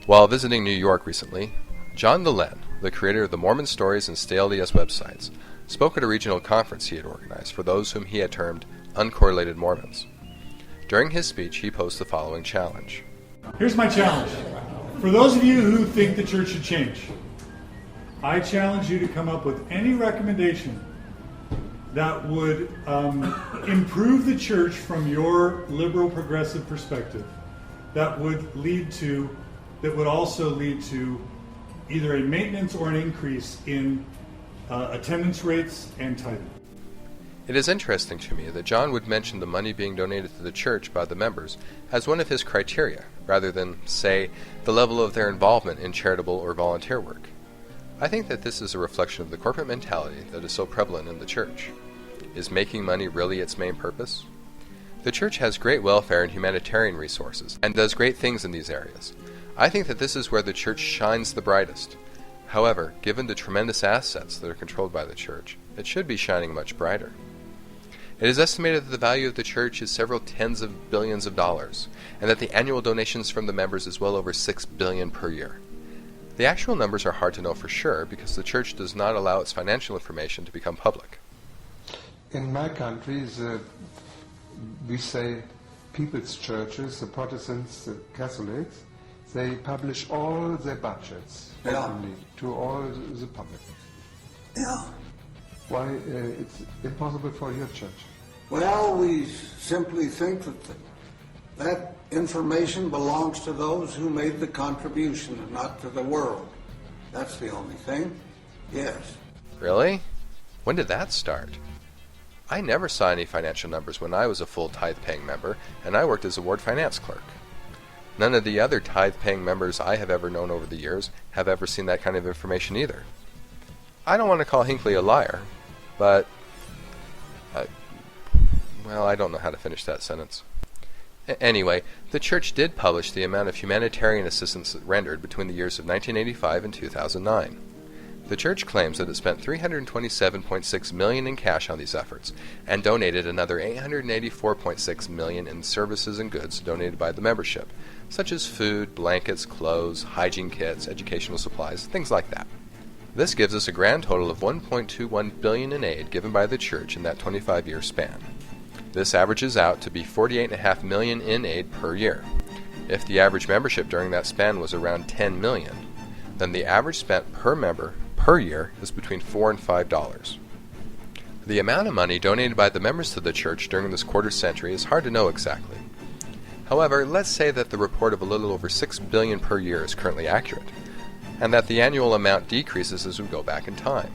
While visiting New York recently, John Delenn, the creator of the Mormon Stories and Stay LDS websites, spoke at a regional conference he had organized for those whom he had termed uncorrelated Mormons. During his speech, he posed the following challenge. Here's my challenge. For those of you who think the church should change, I challenge you to come up with any recommendation that would improve the church from your liberal progressive perspective, that would also lead to either a maintenance or an increase in attendance rates and tithing. It is interesting to me that John would mention the money being donated to the church by the members as one of his criteria, rather than, say, the level of their involvement in charitable or volunteer work. I think that this is a reflection of the corporate mentality that is so prevalent in the church. Is making money really its main purpose? The church has great welfare and humanitarian resources, and does great things in these areas. I think that this is where the church shines the brightest. However, given the tremendous assets that are controlled by the church, it should be shining much brighter. It is estimated that the value of the church is several tens of billions of dollars, and that the annual donations from the members is well over $6 billion per year. The actual numbers are hard to know for sure because the church does not allow its financial information to become public. In my country, we say people's churches, the Protestants, the Catholics, they publish all their budgets openly to all the public. Yeah. Why it's impossible for your church? Well, we simply think that information belongs to those who made the contribution and not to the world. That's the only thing. Yes. Really? When did that start? I never saw any financial numbers when I was a full tithe-paying member, and I worked as a ward finance clerk. None of the other tithe-paying members I have ever known over the years have ever seen that kind of information either. I don't want to call Hinckley a liar, but I don't know how to finish that sentence. Anyway, the church did publish the amount of humanitarian assistance it rendered between the years of 1985 and 2009. The church claims that it spent $327.6 million in cash on these efforts, and donated another $884.6 million in services and goods donated by the membership, such as food, blankets, clothes, hygiene kits, educational supplies, things like that. This gives us a grand total of $1.21 billion in aid given by the church in that 25-year span. This averages out to be $48.5 million in aid per year. If the average membership during that span was around $10 million, then the average spent per member per year is between $4 and $5. The amount of money donated by the members to the church during this quarter century is hard to know exactly. However, let's say that the report of a little over $6 billion per year is currently accurate, and that the annual amount decreases as we go back in time.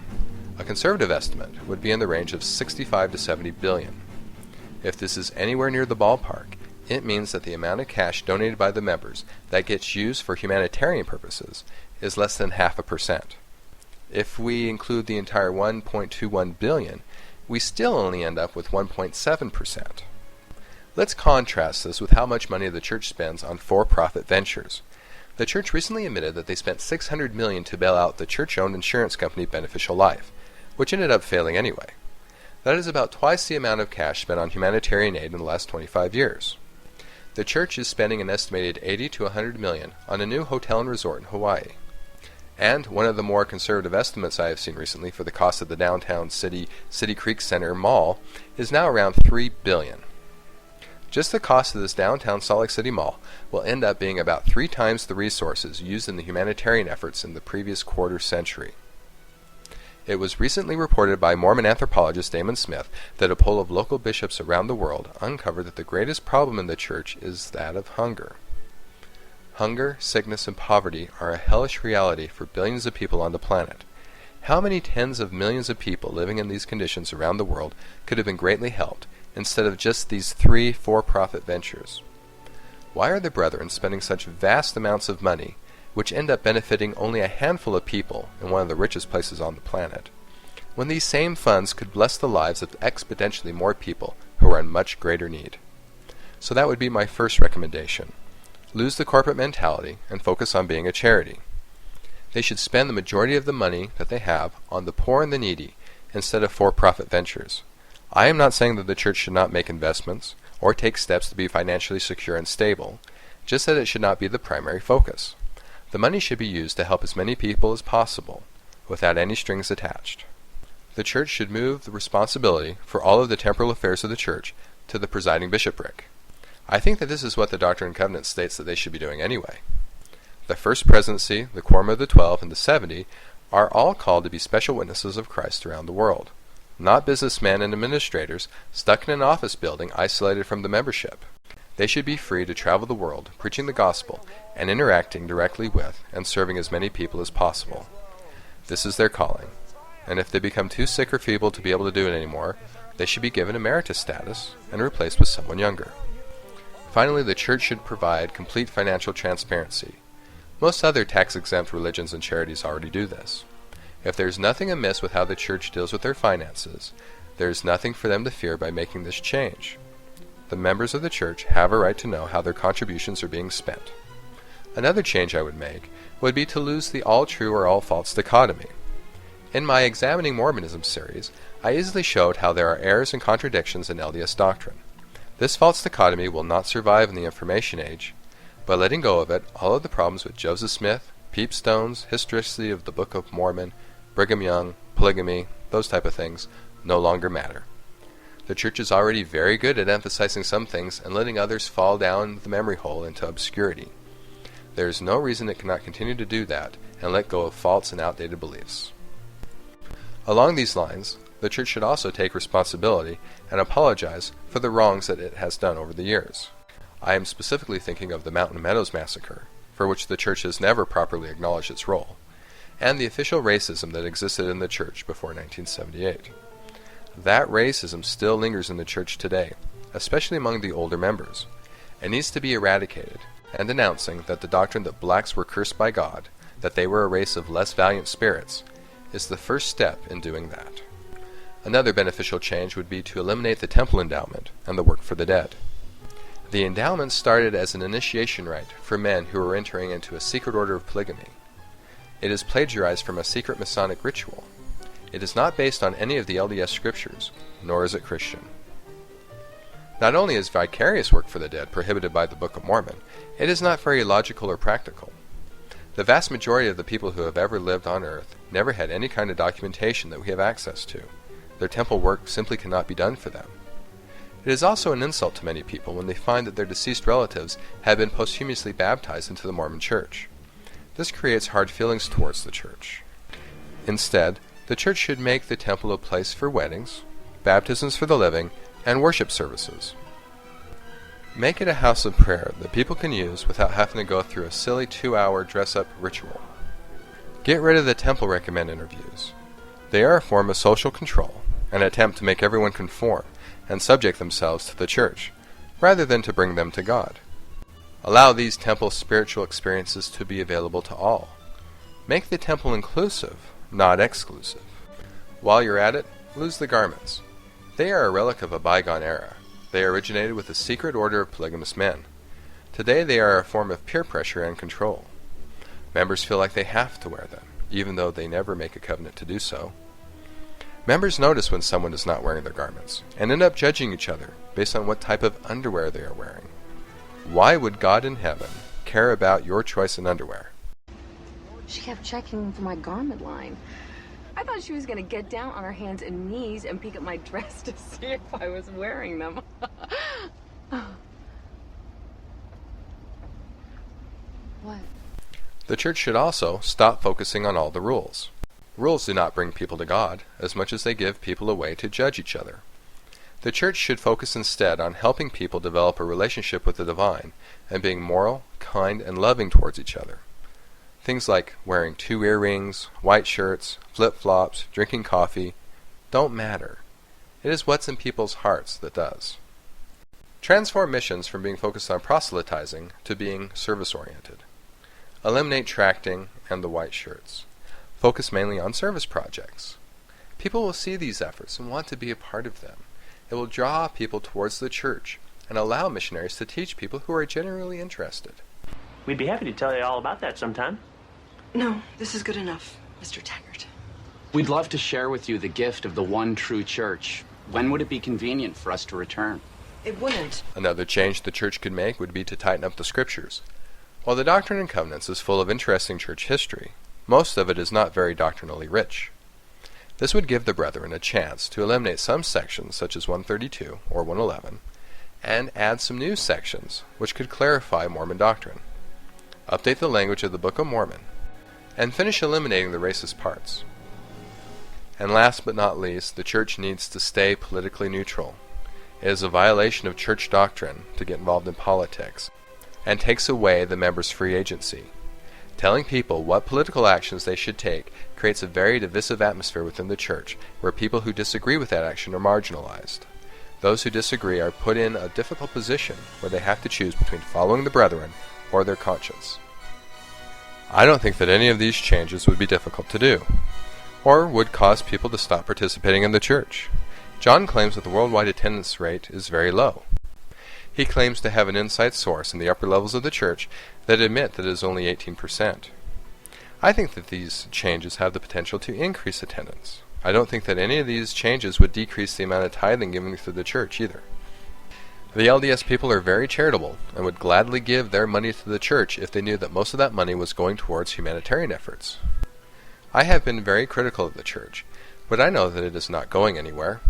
A conservative estimate would be in the range of $65 to $70 billion. If this is anywhere near the ballpark, it means that the amount of cash donated by the members that gets used for humanitarian purposes is less than 0.5%. If we include the entire $1.21 billion, we still only end up with 1.7%. Let's contrast this with how much money the church spends on for-profit ventures. The church recently admitted that they spent $600 million to bail out the church-owned insurance company Beneficial Life, which ended up failing anyway. That is about twice the amount of cash spent on humanitarian aid in the last 25 years. The church is spending an estimated $80 to $100 million on a new hotel and resort in Hawaii. And one of the more conservative estimates I have seen recently for the cost of the downtown City Creek Center Mall is now around $3 billion. Just the cost of this downtown Salt Lake City Mall will end up being about 3 times the resources used in the humanitarian efforts in the previous quarter century. It was recently reported by Mormon anthropologist Damon Smith that a poll of local bishops around the world uncovered that the greatest problem in the church is that of hunger. Hunger, sickness, and poverty are a hellish reality for billions of people on the planet. How many tens of millions of people living in these conditions around the world could have been greatly helped instead of just these 3 for-profit ventures? Why are the brethren spending such vast amounts of money, which end up benefiting only a handful of people in one of the richest places on the planet, when these same funds could bless the lives of exponentially more people who are in much greater need? So that would be my first recommendation. Lose the corporate mentality and focus on being a charity. They should spend the majority of the money that they have on the poor and the needy instead of for-profit ventures. I am not saying that the church should not make investments or take steps to be financially secure and stable, just that it should not be the primary focus. The money should be used to help as many people as possible, without any strings attached. The church should move the responsibility for all of the temporal affairs of the church to the presiding bishopric. I think that this is what the Doctrine and Covenants states that they should be doing anyway. The First Presidency, the Quorum of the 12, and the 70 are all called to be special witnesses of Christ around the world, not businessmen and administrators stuck in an office building isolated from the membership. They should be free to travel the world, preaching the gospel, and interacting directly with and serving as many people as possible. This is their calling, and if they become too sick or feeble to be able to do it anymore, they should be given emeritus status and replaced with someone younger. Finally, the church should provide complete financial transparency. Most other tax-exempt religions and charities already do this. If there is nothing amiss with how the church deals with their finances, there is nothing for them to fear by making this change. The members of the church have a right to know how their contributions are being spent. Another change I would make would be to lose the all true or all false dichotomy. In my Examining Mormonism series, I easily showed how there are errors and contradictions in LDS doctrine. This false dichotomy will not survive in the information age. By letting go of it, all of the problems with Joseph Smith, peepstones, historicity of the Book of Mormon, Brigham Young, polygamy, those type of things, no longer matter. The church is already very good at emphasizing some things and letting others fall down the memory hole into obscurity. There is no reason it cannot continue to do that and let go of false and outdated beliefs. Along these lines, the church should also take responsibility and apologize for the wrongs that it has done over the years. I am specifically thinking of the Mountain Meadows Massacre, for which the church has never properly acknowledged its role, and the official racism that existed in the church before 1978. That racism still lingers in the church today, especially among the older members. It needs to be eradicated, and announcing that the doctrine that blacks were cursed by God, that they were a race of less valiant spirits, is the first step in doing that. Another beneficial change would be to eliminate the temple endowment and the work for the dead. The endowment started as an initiation rite for men who were entering into a secret order of polygamy. It is plagiarized from a secret Masonic ritual. It is not based on any of the LDS scriptures, nor is it Christian. Not only is vicarious work for the dead prohibited by the Book of Mormon, it is not very logical or practical. The vast majority of the people who have ever lived on earth never had any kind of documentation that we have access to. Their temple work simply cannot be done for them. It is also an insult to many people when they find that their deceased relatives have been posthumously baptized into the Mormon Church. This creates hard feelings towards the church. Instead, the church should make the temple a place for weddings, baptisms for the living, and worship services. Make it a house of prayer that people can use without having to go through a silly 2-hour dress-up ritual. Get rid of the temple recommend interviews. They are a form of social control, an attempt to make everyone conform and subject themselves to the church, rather than to bring them to God. Allow these temple spiritual experiences to be available to all. Make the temple inclusive, not exclusive. While you're at it, lose the garments. They are a relic of a bygone era. They originated with a secret order of polygamous men. Today they are a form of peer pressure and control. Members feel like they have to wear them, even though they never make a covenant to do so. Members notice when someone is not wearing their garments, and end up judging each other based on what type of underwear they are wearing. Why would God in heaven care about your choice in underwear? She kept checking for my garment line. I thought she was going to get down on her hands and knees and peek at my dress to see if I was wearing them. What? The church should also stop focusing on all the rules. Rules do not bring people to God as much as they give people a way to judge each other. The church should focus instead on helping people develop a relationship with the divine and being moral, kind, and loving towards each other. Things like wearing 2 earrings, white shirts, flip-flops, drinking coffee don't matter. It is what's in people's hearts that does. Transform missions from being focused on proselytizing to being service-oriented. Eliminate tracting and the white shirts. Focus mainly on service projects. People will see these efforts and want to be a part of them. It will draw people towards the church and allow missionaries to teach people who are genuinely interested. We'd be happy to tell you all about that sometime. No, this is good enough, Mr. Taggart. We'd love to share with you the gift of the one true church. When would it be convenient for us to return? It wouldn't. Another change the church could make would be to tighten up the scriptures. While the Doctrine and Covenants is full of interesting church history, most of it is not very doctrinally rich. This would give the brethren a chance to eliminate some sections such as 132 or 111, and add some new sections which could clarify Mormon doctrine, update the language of the Book of Mormon, and finish eliminating the racist parts. And last but not least, the church needs to stay politically neutral. It is a violation of church doctrine to get involved in politics, and takes away the members' free agency. Telling people what political actions they should take creates a very divisive atmosphere within the church, where people who disagree with that action are marginalized. Those who disagree are put in a difficult position where they have to choose between following the brethren or their conscience. I don't think that any of these changes would be difficult to do, or would cause people to stop participating in the church. John claims that the worldwide attendance rate is very low. He claims to have an inside source in the upper levels of the church that admit that it is only 18%. I think that these changes have the potential to increase attendance. I don't think that any of these changes would decrease the amount of tithing given through the church either. The LDS people are very charitable and would gladly give their money to the church if they knew that most of that money was going towards humanitarian efforts. I have been very critical of the church, but I know that it is not going anywhere.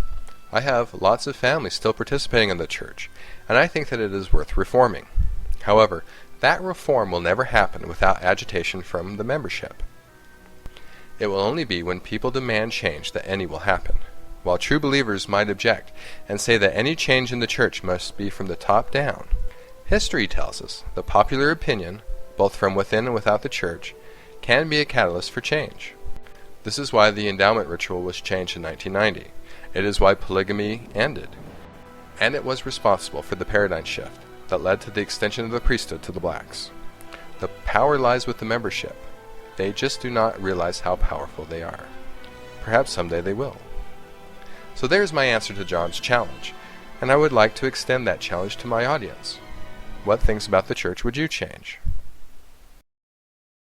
I have lots of families still participating in the church, and I think that it is worth reforming. However, that reform will never happen without agitation from the membership. It will only be when people demand change that any will happen. While true believers might object and say that any change in the church must be from the top down, history tells us that popular opinion, both from within and without the church, can be a catalyst for change. This is why the endowment ritual was changed in 1990. It is why polygamy ended. And it was responsible for the paradigm shift that led to the extension of the priesthood to the blacks. The power lies with the membership. They just do not realize how powerful they are. Perhaps someday they will. So there's my answer to John's challenge, and I would like to extend that challenge to my audience. What things about the church would you change?